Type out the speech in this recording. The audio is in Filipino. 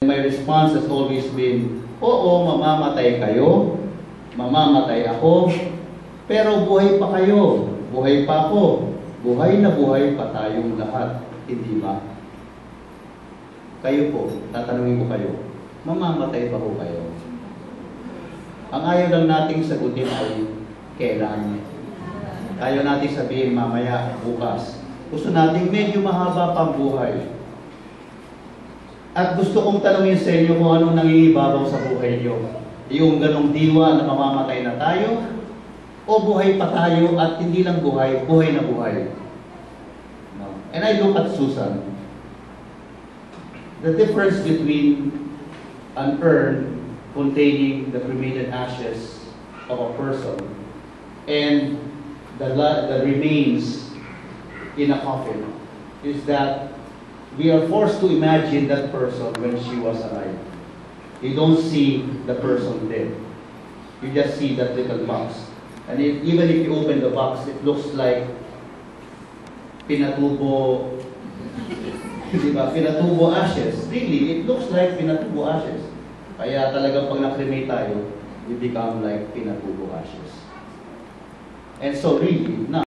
My response has always been, oo, mamamatay kayo, mamamatay ako, pero buhay pa kayo, buhay pa ako, buhay na buhay pa tayong lahat, hindi ba? Kayo po, tatanungin ko kayo, mamamatay pa po kayo? Ang ayaw lang nating sagutin ay kailan. Ayaw nating sabihin mamaya, bukas. Gusto nating medyo mahaba pang buhay. At gusto kong tanungin sa inyo kung anong nangingibabaw sa buhay niyo. Yung ganong diwa na mamamatay na tayo, o buhay pa tayo at hindi lang buhay, buhay na buhay. No. And I look at Susan. The difference between an urn containing the cremated ashes of a person and the remains in a coffin is that we are forced to imagine that person when she was alive. You don't see the person dead. You just see that little box. And even if you open the box, it looks like pinatubo, diba? Pinatubo ashes. Really, it looks like pinatubo ashes. Kaya talagang pag na-cremate tayo, we become like pinatubo ashes. And so really, now,